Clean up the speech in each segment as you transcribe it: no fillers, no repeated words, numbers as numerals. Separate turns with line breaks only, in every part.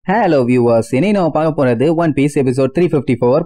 Hello viewers, இனி நம்ம பார்க்க போறது One Piece episode 354.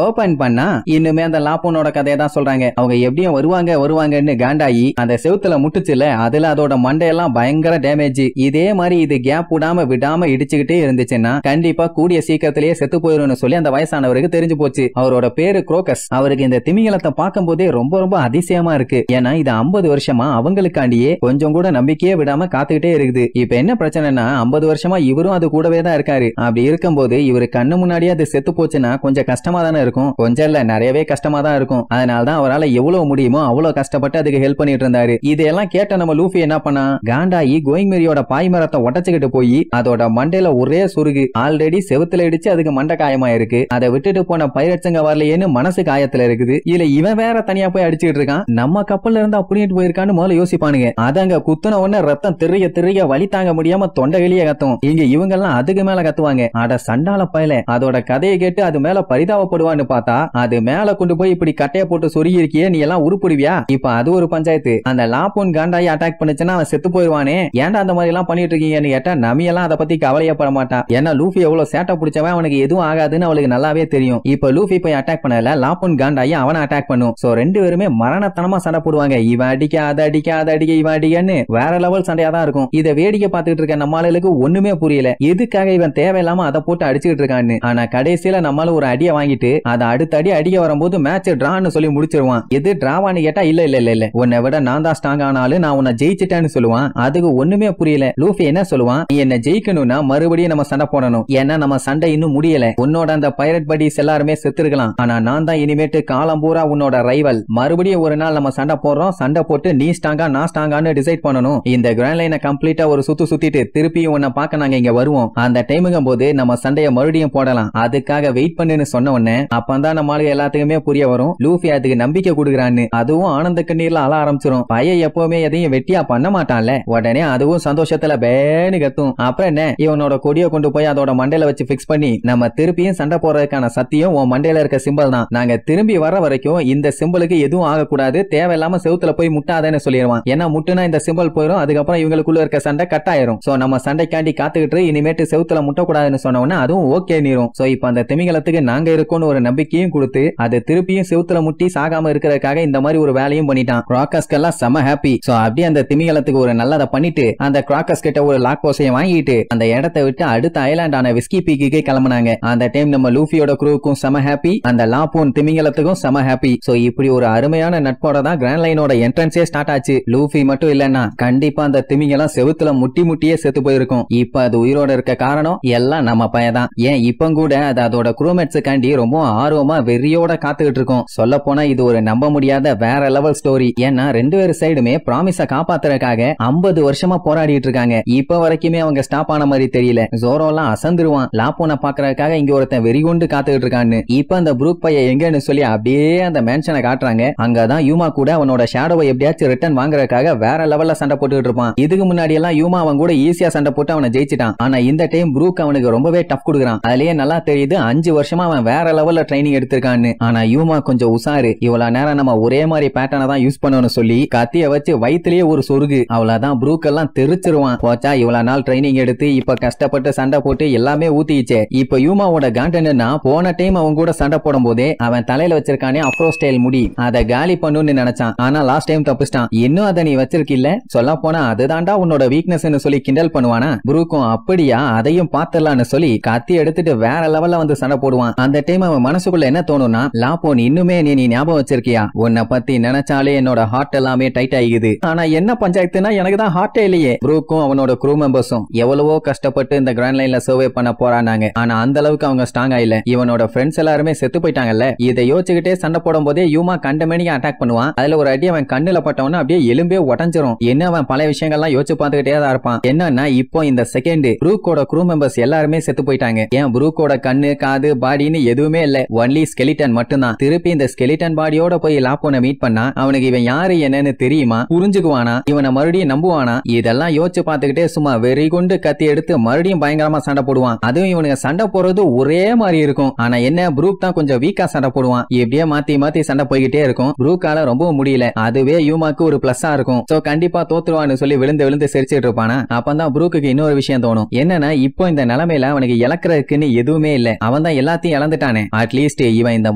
ஓபன் பண்ணா இன்னுமே அந்த லாப்போனோட கதையை தான் சொல்றாங்க. அவங்க எப்படியும் வருவாங்கன்னு காண்டாயி அந்த செவுத்துல முட்டுச்சுல, அதுல அதோட மண்டையெல்லாம் பயங்கர டேமேஜ். இதே மாதிரி இது கேப் விடாம இடிச்சுக்கிட்டே இருந்துச்சுன்னா கண்டிப்பா கூடிய சீக்கிரத்திலேயே செத்து போயிரும்னு சொல்லி அந்த வயசானவருக்கு தெரிஞ்சு போச்சு. அவரோட பேரு குரோக்கஸ். அவருக்கு இந்த திமிங்கலத்தை பார்க்கும் போதே ரொம்ப அதிசயமா இருக்கு. ஏன்னா இது 50 வருஷமா அவங்களுக்காண்டியே கொஞ்சம் கூட நம்பிக்கையே விடாம காத்துக்கிட்டே இருக்குது. இப்ப என்ன பிரச்சனைனா 50 வருஷமா இவரும் அது கூடவே தான் இருக்காரு. அப்படி இருக்கும்போது இவரு கண்ணு முன்னாடியே அது செத்து போச்சுன்னா கொஞ்சம் கஷ்டமா தானே இருக்கும். கொஞ்சம் இல்ல, நிறையவே கஷ்டமா தான் இருக்கும். அதனாலதான் அவரால் எவ்வளவு முடியுமோ அவ்வளவு கஷ்டப்பட்டு அதுக்கு ஹெல்ப் பண்ணிட்டு இருந்தாரு. இதெல்லாம் கேட்ட நம்ம லூஃபி என்ன பண்ணா, காண்டாயி கோயிங் மேரியோட பாய்மரத்தை உடச்சுக்கிட்டு போய் அதோட மண்டையில ஒரே சுருகு. ஆல்ரெடி செவுத்துல இடிச்சு அதுக்கு மண்டை காயமா இருக்கு. அதை விட்டுட்டு போன பைரட்ஸுங்க வரலையேன்னு மனசு காயத்துல இருக்குது. இதுல இவன் வேற தனியா போய் அடிச்சுட்டு இருக்கான். நம்ம கப்பல்ல இருந்து அப்படிட்டு போயிருக்கான்னு முதல்ல யோசிப்பானுங்க. அதங்க குத்துன உடனே ரத்தம் திரிய வலி தாங்க முடியாம தொண்டைகளியே கத்தும். இங்க இவங்க எல்லாம் அதுக்கு மேல கத்துவாங்க. அட சண்டால பயல. அதோட கதையை கேட்டு அது மேல பரிதாபப்படுவான்னு பார்த்தா அது மேல கொண்டு போய் இப்படி கட்டைய போட்டு சொருகி இருக்கியே, நீ எல்லாம் உருப்புடுவியா? இப்ப அது ஒரு பஞ்சாயத்து. அந்த லாப்போன் காண்டாயி அட்டாக் பண்ணுச்சுன்னா அவன் செத்து போயிருவானே, ஏன்டா அந்த மாதிரி எல்லாம் பண்ணிட்டு இருக்கீங்கன்னு கேட்டா நமி எல்லாம் அதை பத்தி கவலையப்பட மாட்டான். ஏன்னா லூஃபி எவ்வளவு சேட்டை பிடிச்சவன், அவனுக்கு எதுவும் ஆகாதுன்னு அவளுக்கு நல்லாவே தெரியும். இப்ப லூஃபி போய் அட்டாக் பண்ணல, லாப்போன் காண்டாயி அவனை அட்டாக் பண்ணும். சோ ரெண்டு பேருமே மரணத்தனமா சண்டை போடுவாங்க. இவன் அடிக்க அதை அடிக்க இவன் அடிக்கன்னு வேற லெவல் சண்டையா தான் இருக்கும். இதை வேடிக்கை பார்த்துட்டு இருக்க நம்மளுக்கு ஒண்ணுமே புரியல, எதுக்காக இவன் தேவையில்லாம அதை போட்டு அடிச்சுட்டு இருக்கான்னு. ஆனா கடைசியில நம்மளால ஒரு அடியை வாங்கிட்டு அதை அடுத்த அடி அடிக்க வரும்போது மேட்ச் டிரான்னு சொல்லி முடிச்சிருவான். எது டிராவான்னு கேட்டா இல்ல உன்னை விட நான் தான் ஸ்ட்ராங் ஆனாலும் நான் உன்னை ஜெயிச்சிட்டேன்னு சொல்லுவான். அதுக்கு ஒண்ணுமே புரியல. லூஃபி என்ன சொல்லுவான், நீ என்ன ஜெயிக்கணும்னா மறுபடியும் நம்ம சண்டை போடணும். ஏன்னா நம்ம சண்டை இன்னும் முடியல. உன்னோட அந்த பைரட் படீஸ் எல்லாருமே செத்துருக்கலாம். ஆனா நான் தான் இனிமேட்டு காலம் பூரா உன்னோட ரைவல். மறுபடியும் ஒரு நாள் நம்ம சண்டை போடுறோம். சண்டை போட்டு நீ ஸ்ட்ராங்கா நான் ஸ்ட்ராங்கான்னு டிசைட் பண்ணணும். இந்த கிராண்ட் லைனை கம்ப்ளீட்டா ஒரு சுத்திட்டு திருப்பியும் உன்னை பார்க்க நாங்க இங்க வருவோம். அந்த டைமுங்கும் போது நம்ம சண்டைய மறுபடியும் போடலாம். அதுக்காக வெயிட் பண்ணுன்னு சொன்ன உடனே அப்பதான் நம்ம எல்லாத்துக்குமே புரிய வரும் லூஃபி அதுக்கு நம்பிக்கை கொடுக்குறான்னு. அதுவும் ஆனந்த கண்ணீர்ல அழ ஆரம்பிச்சிரும். பையன் எப்பவுமே எதையும் வெட்டியா பண்ண மாட்டான்ல. உடனே அதுவும் சந்தோஷத்துல பேனு கத்தும். அப்புறம் என்ன, இவனோட கொடியை கொண்டு போய் அதோட மண்டையில வச்சு பிக்ஸ் பண்ணி நம்ம திருப்பியும் சண்டை போறதுக்கான சத்தியம் உன் மண்டையில இருக்க சிம்பிள் தான். நாங்க திரும்பி வர வரைக்கும் இந்த சிம்பிளுக்கு எதுவும் ஆகக்கூடாது, தேவையில்லாம செவுத்துல போய் முட்டாதேன்னு சொல்லிடுவான். ஏன்னா முட்டுனா இந்த சிம்பிள் போயிடும், அதுக்கப்புறம் இவங்களுக்குள்ள இருக்க சண்டை கட் ஆயிரும். சோ நம்ம சண்டைக்காண்டி காத்துக்கிட்டு இனிமேட்டு செவுத்துல முட்டக்கூடாதுன்னு சொன்ன உடனே அதுவும் ஓகே நீரும். சோ இப்ப அந்த திமிங்கலத்துக்கு நாங்க இருக்கோம்னு ஒரு நம்பிக்கையும் கொடுத்து அது திருப்பியும் செவுத்துல முட்டி சாகாம இருக்கிறதுக்காக இந்த மாதிரி ஒரு வேலையும் பண்ணிட்டான். கிராக்கஸ்கெல்லாம் செம ஹாப்பி. சோ அப்படியே அந்த திமிங்கலத்துக்கு ஒரு நல்லதை பண்ணிட்டு அந்த கிராக்கஸ் கிட்ட ஒரு லாக் போசையை வாங்கிட்டு அந்த இடத்தை விட்டு அடுத்த ஐலாண்டான விஸ்கி பீக்கு கிளம்பினாங்க. அந்த டைம் நம்ம லூஃபியோட குரூவுக்கும் செம ஹாப்பி, அந்த லாப்போன் திமிங்கலத்துக்கும் செம ஹாப்பி. சோ இப்படி ஒரு அருமையான நட்போட தான் கிராண்ட் லைனோட என்ட்ரன்ஸே ஸ்டார்ட் ஆச்சு. லூஃபி மட்டும் இல்லன்னா கண்டிப்பா அந்த திமிங்கலம் செவுத்துல முட்டியே செத்து போயிருக்கும். இப்ப அது உயிரோட இருக்க காரணம் எல்லாம் நம்ம பையன் தான். ஏன் இப்ப கூட அது அதோட குரூமேட்ஸுக்காண்டி ரொம்ப ஆர்வமா வெறியோட காத்துக்கிட்டு இருக்கோம். சொல்ல போனா இது ஒரு நம்ப முடியாத வேற லெவல் ஸ்டோரி. ஏன்னா ரெண்டு பேர் சைடுமே ப்ராமிஸ காப்பாத்துறதுக்காக 50 வருஷமா போராடிட்டு இருக்காங்க. இப்ப வரைக்குமே அவங்க ஸ்டாப் ஆன மாதிரி தெரியல. ஜோரோ எல்லாம் அசந்துருவான். லாப்போனை பாக்குறதுக்காக இங்க ஒருத்தன் வெறி கொண்டு காத்துக்கிட்டு இருக்கான்னு. இப்ப அந்த ப்ரூக் பையன் எங்கன்னு சொல்லி அப்படியே அந்த மேன்ஷனை காட்டுறாங்க. அங்கதான் யூமா கூட அவனோட ஷேடோவை எப்படியாச்சும் ரிட்டர்ன் வாங்குறதுக்காக வேற லெவல்ல சண்டை போட்டுட்டு இருப்பான். இதுக்கு முன்னாடி எல்லாம் யூமா அவன் கூட ஈஸியா சண்டை போட்டு அவனை ஜெயிச்சிட்டான். ஆனா இந்த டைம் ப்ரூக் அவனுக்கு ரொம்பவே டஃப் கொடுக்குறான். அதுலயே நல்லா தெரியுது 5 வருஷமா அவன் வேற லெவல்ல ட்ரைனிங் எடுத்திருக்கான்னு. ஆனா யூமா கொஞ்சம் உசாரு. இவ்வளவு நேரம் நம்ம ஒரே மாதிரி பேட்டர்னை தான் யூஸ் பண்ணணும்னு சொல்லி கத்திய வச்சு வயிற்றுலயே ஒரு சொருகு. அவ்வளவுதான் ப்ரூக் எல்லாம் தெரிச்சிருவான். போச்சா இவ்வளவு நாள் ட்ரைனிங் எடுத்து இப்ப கஷ்டப்பட்டு சண்டை போட்டு எல்லாமே ஊத்திச்சே. இப்ப யூமாவோட காண்டனா போன டைம் அவன் கூட சண்டை போடும் போதே அவன் தலையில வச்சிருக்கானே அப்ரோ ஸ்டைல் முடி, அதை காலி பண்ணுன்னு நினைச்சான். ஆனா லாஸ்ட் டைம் தப்பிச்சிட்டான். இன்னும் அதை நீ வச்சிருக்கில்ல, சொல்ல போனா அதுதான்டா உன்னோட வீக்னஸ் சொல்லி கிண்டல் பண்ணுவானா. ப்ரூக்கும் அப்படியா அதையும் பாத்துடலான்னு சொல்லி கத்தி எடுத்துட்டு வேற லெவல்ல வந்து சண்டை போடுவான். அந்த டைம் அவன் மனசுக்குள்ள என்ன தோணும்னா, லாப்போன் இன்னுமே நீ ஞாபகம் வச்சிருக்கியா? உன்னை பத்தி நினைச்சாலே என்னோட ஹார்ட் எல்லாமே டைட் ஆகிக்குது. ஆனா என்ன பஞ்சாயத்துனா எனக்கு தான் ஹார்ட்டே இல்லையே. ப்ரூக்கும் அவனோட க்ரூ மெம்பர்ஸும் எவ்வளவோ கஷ்டப்பட்டு இந்த கிராண்ட் லைன்ல சர்வே பண்ண போறானாங்க. ஆனா அந்த அளவுக்கு அவங்க ஸ்ட்ராங்கா இல்ல. இவனோட ஃப்ரெண்ட்ஸ் எல்லாருமே செத்து போயிட்டாங்கல்ல. இதை யோசிச்சுக்கிட்டே சண்டை போடும் போதே யூமா கண்டமேனிக்கு அட்டாக் பண்ணுவான். அதுல ஒரு அடி அவன் கண்ணுல பட்டவன அப்படியே எலும்பே உடஞ்சிரும். என்ன அவன் பல விஷயங்கள்லாம் யோசிச்சு பார்த்துக்கிட்டே தான் இருப்பான். என்னன்னா இப்போ இந்த செகண்ட் ப்ரூக்கோட க்ரூ மெம்பர்ஸ் எல்லாருமே செத்து போயிட்டாங்க. ஏன் ப்ரூக்கோட கண்ணு காது பாடின்னு எதுவுமே இல்ல. இல்ல, ஒன்லி ஸ்கெலிட்டன் மட்டும்தான். திருப்பி இந்த ஸ்கெலிட்டன் பாடியோட போய் லாப்போனை மீட் பண்ணா அவனுக்கு இவன் யாரு என்னன்னு தெரியுமா, புரிஞ்சுக்குவானா, இவனை மறுபடியும் நம்புவானா? இதெல்லாம் யோசிச்சு பார்த்துக்கிட்டே சும்மா வெறி கொண்டு கத்தி எடுத்து மறுபடியும் பயங்கரமா சண்டை போடுவான். அதுவும் இவனுக்கு சண்டை போடுறது ஒரே மாதிரி இருக்கும். ஆனா என்ன, ப்ரூக் தான் கொஞ்சம் வீக்கா சண்டை போடுவான். இப்படியே மாத்தி மாத்தி சண்டை போய்கிட்டே இருக்கும். ப்ரூக்கால ரொம்ப முடியல. அதுவே யூமாக்கு ஒரு பிளஸ்ஸா இருக்கும். சோ கண்டிப்பா தோத்துருவான்னு சொல்லி விழுந்து விழுந்து சிரிச்சிட்டு இருப்பானா. அப்பதான் ப்ரூக்கு இன்னொரு விஷயம் தோணும். என்னன்னா, இப்போ இந்த நிலைமையில அவனுக்கு இழக்கிறதுக்குன்னு எதுவுமே இல்ல. அவன் தான் எல்லாத்தையும் இழந்துட்டானே. அட்லீஸ்ட் இவன் இந்த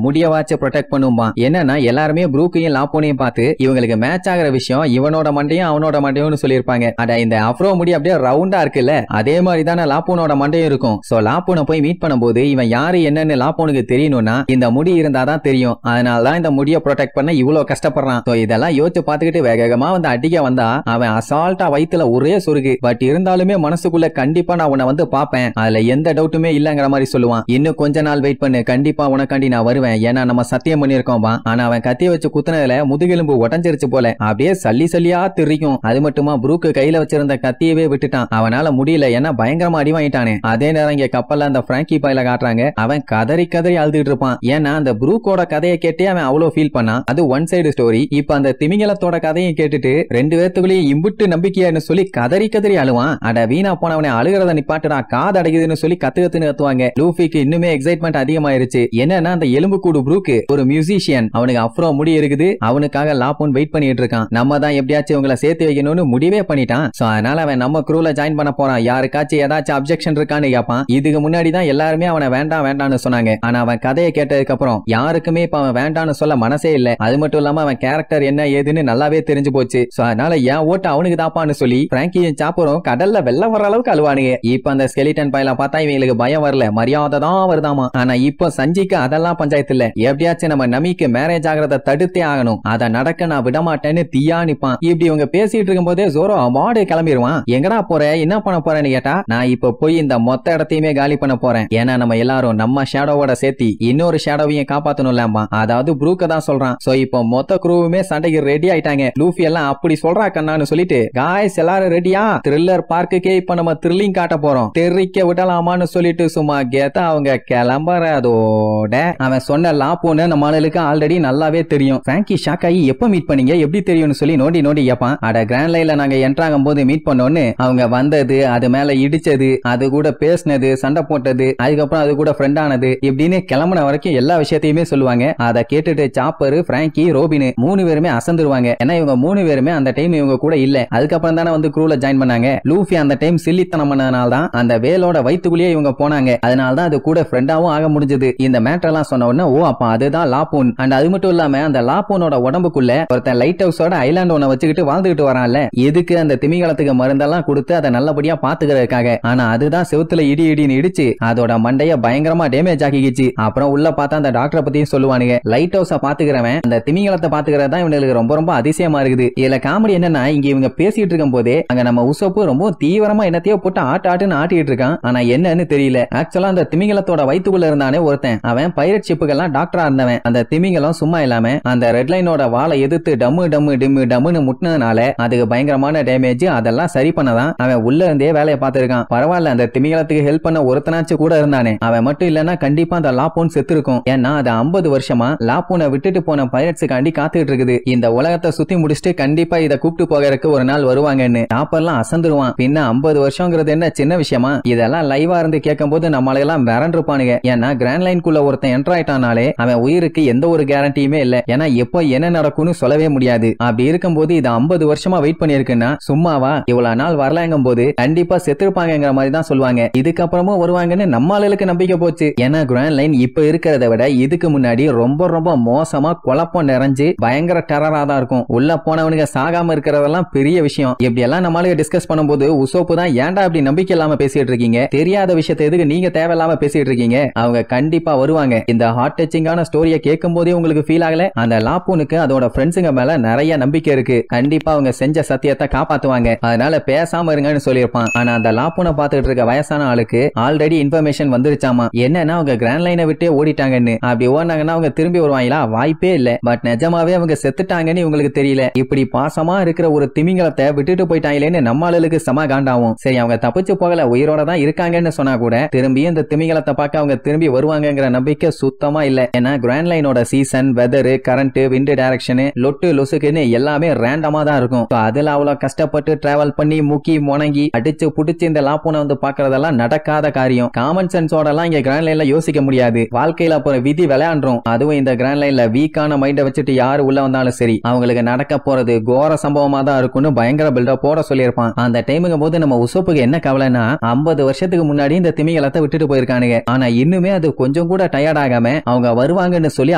முடிய வாட்ச ப்ரொடெக்ட் பண்ணுவான். என்னன்னா, எல்லாருமே ப்ரூக்கையும் லாப்போனையும் பார்த்து இவங்களுக்கு மேட்ச் ஆகிற விஷயம் இவனோட மண்டையும் அவனோட மண்டையும் சொல்லியிருப்பாங்க. அட இந்த அப்ரோ முடி அப்படியே ரவுண்டா இருக்குல்ல, அதே மாதிரி தானே லாப்போனோட மண்டையும் இருக்கும். சோ லாப்போனை போய் மீட் பண்ணும்போது இவன் யாரு என்னன்னு லாப்போனுக்கு தெரியணும்னா இந்த முடி இருந்தாதான் தெரியும். அதனாலதான் இந்த முடிய ப்ரொடெக்ட் பண்ண இவ்வளவு கஷ்டப்படுறான். சோ இதெல்லாம் யோசிச்சு பார்த்துக்கிட்டு வேகமா வந்து அடிக்க வந்தா அவன் அசால்ட்டா வயித்துல ஒரே சொருகு. பட் இருந்தாலுமே மனசுக்குள்ள கண்டிப்பா நான் உன்னை வந்து பாப்பேன், அதுல எந்த டவுட்டுமே இல்லங்கிற மாதிரி சொல்லுவான். இன்னும் கொஞ்ச நாள் வெயிட் பண்ணு, கண்டிப்பா உனக்காண்டி நான் வருவேன், ஏன்னா நம்ம சத்தியம் பண்ணிருக்கோம். ஆனா அவன் கத்திய வச்சு குத்துனதுல முதுகெலும்பு உடஞ்சிருச்சு போல, அப்படியே சல்லி சல்லியா தெரிக்கும். அது மட்டுமா ப்ரூக்கு கையில வச்சிருந்த கத்தியவே விட்டுட்டான். அவனால முடியல, ஏன்னா பயங்கரமா அடி வாங்கிட்டானே. அதே நேரம் இங்க கப்பல்ல அந்த பிராங்கி பாயில காட்டுறாங்க. அவன் கதறி கதறி அழுதுட்டு இருப்பான். ஏன்னா அந்த ப்ரூக்கோட கதையை கேட்டே அவன் அவ்வளவு ஃபீல் பண்ணான். அது ஒன் சைடு ஸ்டோரி. இப்ப அந்த திமிங்கலத்தோட கதையை கேட்டுட்டு ரெண்டு பேத்துக்குள்ளேயும் இம்புட்டு நம்பிக்கையான்னு சொல்லி கதறி கதறி அழுவான். அட வீணா போனவனை அழுகிறத நிப்பாட்டுடா, காது அடைக்குதுன்னு சொல்லி கத்துன்னு கத்துவாங்க. லூஃபிக்கு இன்னுமே எக்ஸைட்மெண்ட் அதிகமாயிருச்சு. என்னன்னா அந்த எலும்பு கூடு ப்ரூக்கு ஒரு மியூசிஷியன், அவனுக்கு அப்ரோ முடி இருக்குது. அவனுக்காக லாப்போன் வெயிட் பண்ணிட்டு இருக்கான். நம்ம தான் எப்படியாச்சும் இவங்களை சேர்த்து வைக்கணும்னு முடிவே பண்ணிட்டான். சோ அதனால அவன் நம்ம க்ரூல ஜாயின் பண்ண போறான். யாருக்காச்சும் ஏதாச்சும் அப்செக்ஷன் இருக்கான்னு கேட்பான். இதுக்கு முன்னாடி தான் எல்லாருமே அவனை வேண்டாம் வேண்டாம்னு சொன்னாங்க. ஆனா அவன் கதையை கேட்டதுக்கு அப்புறம் யாருக்குமே இப்ப அவன் வேண்டாம்னு சொல்ல மனசே இல்ல. அது மட்டும் இல்லாம அவன் கேரக்டர் என்ன ஏதுன்னு நல்லாவே தெரிஞ்சு போச்சு. சோ அதனால என் ஓட்டு அவனுக்கு தாப்பான்னு சொல்லி பிராங்கியும் சாப்பரும் கடல்ல வெள்ள வர அளவுக்கு அழுவானுங்க. இப்ப அந்த ஸ்கெலிட்டன் பையல பார்த்தா இவங்களுக்கு பயம் வரல, மரியாதை தான் வருதாமா. ஆனா இப்போ சஞ்சிக்கு அதெல்லாம் பஞ்சாயத்து இல்ல. எப்படியாச்சும் நம்ம நமிக்கு மேரேஜ் ஆகிறத தடுத்தே ஆகணும், அதை நடக்க நான் விடமாட்டேன்னு தீயா நிப்பான். இப்படி இவங்க பேசிட்டு இருக்கும் போதே ஜோரோ மாடு கிளம்பிடுவான். எங்கடா போற, என்ன பண்ண போறேன்னு கேட்டா, நான் இப்ப போய் இந்த மொத்த இடத்தையுமே காலி பண்ண போறேன், ஏன்னா நம்ம எல்லாரும் நம்ம ஷேடோவோட சேர்த்தி இன்னொரு ஷேடோவையும் காப்பாத்தணும்லாமா. அதாவது ப்ரூக்க தான் சொல்றான். சோ இப்போ மொத்த குரூவுமே சண்டைக்கு ரெடி ஆயிட்டாங்க. லூஃபி எல்லாம் அப்படி சொல்றா கண்ணான்னு சொல்லிட்டு காய்ஸ் எல்லாரும் ரெடியா, த்ரில்லர் பார்க்குக்கே இப்ப நம்ம த்ரில்லிங் காட்ட போறோம், தெரிக்க விடலாமான்னு சொல்லிட்டு சும்மா கேத்தா அவங்க கிளம்புறதோட அவன் சொன்ன லாப்போன்னு நம்ம ஆளுக்கு ஆல்ரெடி நல்லாவே தெரியும். பிராங்கி ஷாக் ஆகி எப்ப மீட் பண்ணீங்க, எப்படி தெரியும்னு சொல்லி நோண்டி நோண்டி கேப்பான். அட கிராண்ட் லைன்ல நாங்க என்ட்ராகும் போது மீட் பண்ணோன்னு அவங்க வந்தது, அது மேல இடிச்சது, அது கூட பேசினது, சண்டை போட்டது, அதுக்கப்புறம் அது கூட ஃப்ரெண்ட் ஆனது, இப்படின்னு கிளம்புன வரைக்கும் எல்லா விஷயத்தையுமே சொல்லுவாங்க. அதை கேட்டுட்டு சாப்பரு, பிராங்கி, ரோபின் மூணு பேருமே அசந்துருவாங்க. ஏன்னா இவங்க மூணு பேருமே அந்த டைம் இவங்க கூட இல்ல, அதுக்கப்புறம் தானே வந்து க்ரூல ஜாயின் பண்ணாங்க. லூஃபி அந்த டைம் சில்லித்தனம் பண்ணதுனால தான் அந்த வேலோட வயித்துக்குள்ளேயே இவங்க போனாங்க. அதனால தான் அது கூட ஃப்ரெண்டாவும் ஆக முடிஞ்சது. இந்த மேட்டர் எல்லாம் சொன்ன உடனே ஓ அப்ப அதுதான் லாப்பூன். அண்ட் அது மட்டும் இல்லாம அந்த லாப்பூனோட உடம்புக்குள்ள ஒருத்தன் லைட் ஹவுஸோட ஐலாண்ட் ஒண்ண வச்சுக்கிட்டு வாழ்ந்துகிட்டு வரான்ல, எதுக்கு அந்த திமிங்கலத்துக்கு மருந்தெல்லாம் கொடுத்து அதை நல்லபடியா பாத்துக்கிறதுக்காக. ஆனா அதுதான் செவுத்துல இடி இடின்னு இடிச்சு அதோட மண்டைய பயங்கரமா டேமேஜ் ஆகிக்கிச்சு. அப்புறம் உள்ள பார்த்தா அந்த டாக்டரை பத்தியும் சொல்லுவானுங்க. லைட் ஹவுஸ பாத்துக்கிறவன் அந்த திமிங்கலத்தை பாத்துக்கிறது தான் இவங்களுக்கு ரொம்ப ரொம்ப அதிசயமா இருக்குது. இதுல காமெடி என்னன்னா, இங்க இவங்க பேசிட்டு இருக்கும் போதே அங்க நம்ம உசப்பு ரொம்ப தீவிரமா என்னத்தையோ போட்டு ஆட்டுன்னு ஆட்டிட்டு இருக்கான். ஆனா என்னன்னு தெரியல. ஆக்சுவலா அந்த திமிங்கலத்தோட வயித்துக்குள்ள இருந்தானே ஒருத்தன், அவன் பைரட் ஷிப்புக்கெல்லாம் டாக்டரா இருந்தவன். அந்த திமிங்கலம் சும்மா இல்லாம அந்த ரெட் லைனோட வாளை எதிர்த்து டம்மு டம்மு டிம்மு டம்முன்னு முட்டினதுனால அதுக்கு பயங்கரமான டேமேஜ். அதெல்லாம் சரி பண்ணதான் அவன் உள்ள இருந்தே வேலையை பார்த்திருக்கான். பரவாயில்ல, அந்த திமிங்கலத்துக்கு ஹெல்ப் பண்ண ஒருத்தனாச்சு கூட இருந்தானே. அவன் மட்டும் இல்லன்னா கண்டிப்பா அந்த லாப்பூன் செத்து இருக்கும். ஏன்னா அது 50 வருஷமா லாப்பூனை விட்டுட்டு போன பைரட்ஸுக்காண்டி காத்துட்டு இருக்குது. இந்த உலகத்தை சுத்தி முடிச்சுட்டு கண்டிப்பா இதை கூப்பிட்டு போகிறதுக்கு ஒரு நாள் வருவாங்கன்னு சாப்பர்லாம் அசந்துருவான். பின்ன 50 வருஷங்கிறது என்ன சின்ன விஷயமா? இதெல்லாம் லைவா இருந்து கேட்கும் போது நம்மளெல்லாம் மிரண்டிருப்பானுங்க. ஏன்னா கிராண்ட் லைன்குள்ள ஒருத்தன் என்டர் ஆயிட்டானாலே அவன் உயிருக்கு எந்த ஒரு கேரண்டியுமே இல்ல. ஏன்னா எப்போ என்ன நடக்கும்னு சொல்லவே முடியாது. அப்படி இருக்கும்போது இது 50 வருஷமா வெயிட் பண்ணிருக்குன்னா சும்மாவா? இவ்வளவு நாள் வரலங்கும் போது கண்டிப்பா செத்துருப்பாங்கிற மாதிரி தான் சொல்லுவாங்க. இதுக்கப்புறமும் வருவாங்கன்னு நம்ம ஆளுக்கு நம்பிக்கை போச்சு. ஏன்னா கிராண்ட் லைன் இப்ப இருக்கிறத விட இதுக்கு முன்னாடி ரொம்ப ரொம்ப மோசமா குழப்பம் நிறைஞ்சு பயங்கர டெரரா தான் இருக்கும். உள்ள போனவனுங்க சாகாம இருக்கிறதெல்லாம் பெரிய விஷயம். இப்படி எல்லாம் நம்மளுக்கு டிஸ்கஸ் பண்ணும்போது உசோப்பு தான் ஏன்டா அப்படி நம்பிக்கை இல்லாம பேசிட்டு இருக்கீங்க, தெரியாத விஷயத்தை எதுக்கு நீங்க தேவையில்லாம பேசிட்டு இருக்கீங்க, அவங்க கண்டிப்பா வருவாங்க. இந்த ஹார்ட் டச்சிங்கான ஸ்டோரியை கேட்கும் போதே உங்களுக்கு ஃபீல் ஆகல? அந்த லாப்பூனுக்கு அதோட ஃப்ரெண்ட்ஸுங்க மேல நிறைய நம்பிக்கை இருக்கு. கண்டிப்பா அவங்க செஞ்ச சத்தியத்தை காப்பாத்துவாங்க. அதனால பேசாம இருங்கன்னு சொல்லியிருப்பான். ஆனா அந்த லாப்பூனை பார்த்துட்டு இருக்க வயசான ஆளுக்கு ஆல்ரெடி இன்ஃபர்மேஷன் வந்துருச்சாமா. என்னன்னா அவங்க கிராண்ட் லைனை விட்டே ஓடிட்டாங்கன்னு. அப்படி ஓடினாங்கன்னா அவங்க திரும்பி வருவாங்களா? வாய்ப்பே இல்ல. பட் நிஜமாவே அவங்க செத்துட்டாங்கன்னு இவங்களுக்கு தெரியல. இப்படி பாசமா இருக்கிற ஒரு திமிங்கலத்தை விட்டுட்டு போயிட்டாங்களேன்னு நம்ம ஆளுக்கு சம காண்டாவும். சரி அவங்க தப்பிச்சு போகல, உயிரோட தான் இருக்காங்கன்னு சொன்னா கூட திரும்பியும் இந்த திமிங்கலத்தை பார்க்க அவங்க திரும்பி வருவாங்கங்கிற நம்பிக்கை சுத்தமா இல்ல. ஏன்னா கிராண்ட் லைனோட season, weather, current, wind direction, லொட்டு லொசுக்குன்னு எல்லாமே ரேண்டமா தான் இருக்கும். அதுல அவ்வளவு கஷ்டப்பட்டு டிராவல் பண்ணி முக்கி முணங்கி அடிச்சு புடிச்சு இந்த லாப்பூனை வந்து பாக்குறதெல்லாம் நடக்காத காரியம். காமன் சென்ஸோட எல்லாம் இங்க கிராண்ட் லைன்ல யோசிக்க முடியாது. வாழ்க்கையில அப்புறம் விதி விளையாண்டுரும். அதுவும் இந்த கிராண்ட் லைன்ல வீக்கான மைண்ட வச்சுட்டு யாரு உள்ள வந்தாலும் சரி அவங்களுக்கு நடக்க போறது கோர சம்பவமா தான் இருக்கும்னு பயங்கர பில்டப் போட சொல்லியிருப்பான். அந்த டைமுங்க போது நம்ம உசப்புக்கு என்ன கவலைன்னா 50 வருஷத்துக்கு முன்னாடி இந்த திமிங்கலத்தை விட்டுட்டு போயிருக்கானுங்க. ஆனா இன்னுமே அது கொஞ்சம் கூட டயர்ட் ஆகாம அவங்க வருவாங்கன்னு சொல்லி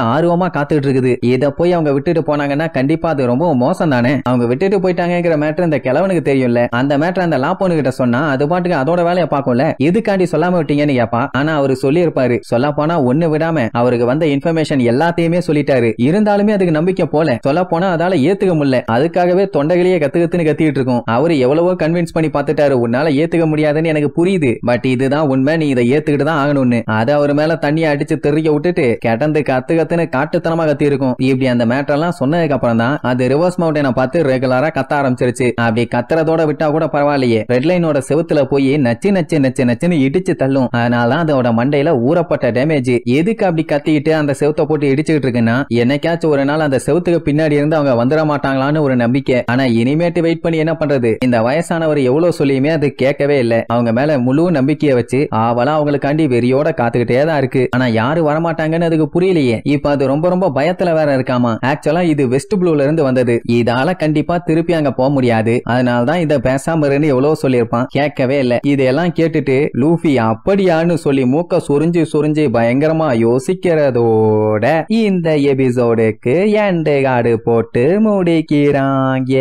ஆர்வமா காத்துட்டு இருக்குது. இத போய் அவங்க விட்டுட்டு போனாங்கன்னா கண்டிப்பா அது ரொம்ப மோசம் தானே. அவங்க விட்டுட்டு போயிட்டாங்கிற மேட்டர் இந்த கிழவனுக்கு தெரியும்ல. அந்த மேட்டர் அந்த லாப்போனு கிட்ட சொன்னா அது பாட்டுக்கு அதோட வேலையை பார்க்கும்ல. எதுக்காண்டி சொல்லாம விட்டீங்கன்னு கேப்பா. ஆனா அவரு சொல்லி இருப்பாரு. சொல்ல போனா ஒண்ணு விடாம அவருக்கு வந்த இன்ஃபர்மேஷன் எல்லாத்தையுமே சொல்லிட்டாரு. இருந்தாலுமே அதுக்கு நம்பிக்கை போல. சொல்ல போனா அதால ஏத்துக்க முடியல. அதுக்காகவே தொண்டைகளையே கத்துன்னு கத்திட்டு இருக்கும். அவரு எவ்வளவோ கன்வின்ஸ் பண்ணி பார்த்துட்டாரு. உன்னால ஏத்துக்க முடியாதுன்னு எனக்கு புரியுது. பட் இதுதான் உண்மை, நீ இதை ஏத்துக்கிட்டு தான் ஆகணும்னு. அதை அவர் மேல தண்ணியை அடிச்சு தெரிய விட்டுட்டு கிடந்து கத்துன்னு காட்டுத்தனமா கத்தி இருக்கும். இப்படி அந்த மேட்டர் எல்லாம் சொன்னதுக்கு அப்புறம் தான் அது ரிவர்ஸ் மவுண்டனை பார்த்து ரெகுலரா கத்த ஆரம்பிச்சிருச்சு. அப்படி கத்துறதோட விட்டா கூட பரவாயில்லையே, ரெட் லைனோட செவுத்துல போய் நச்சு நச்சு நச்சு நச்சுன்னு இடிச்சு தள்ளும். அதனாலதான் அதோட மண்டையில ஊறப்பட்ட டேமேஜ். எதுக்கு அப்படி கத்திக்கிட்டு அந்த செவுத்தை போட்டு இடிச்சுக்கிட்டு இருக்குன்னா என்னைக்காச்சும் ஒரு நாள் அந்த செவுத்துக்கு பின்னாடி இருந்து அவங்க வந்துட மாட்டாங்களான்னு ஒரு நம்பிக்கை. ஆனா இனிமேட்டு வெயிட் பண்ணி என்ன பண்றது? இந்த வயசானவர் எவ்வளவு சொல்லியுமே அது கேட்கவே இல்லை. அவங்க மேல முழு நம்பிக்கையை வச்சு ஆவலா அவங்களுக்காண்டி வெறியோட காத்துக்கிட்டே தான் இருக்கு. ஆனா யாரு வரமாட்டாங்கன்னு அதுக்கு புரியலையே. இப்ப அது ரொம்ப ரொம்ப பயத்துல வேற இருக்காமா. ஆக்சுவலா இது வெஸ்ட் ப்ளூல இருந்து வந்தது. இதால கண்டிப்பா திருப்பி அங்க போக முடியாது. அதனாலதான் இத பேசாம இருந்து எவ்வளவு சொல்லியிருப்பான். கேட்கவே இல்லை. இதெல்லாம் கேட்டுட்டு லூஃபி அப்படியான்னு சொல்லி மூக்க சுரிஞ்சு பயங்கரமா யோசிக்கிறதோட இந்த எபிசோடுக்கு எண்ட் கார்டு போட்டு முடிக்கிறாங்க.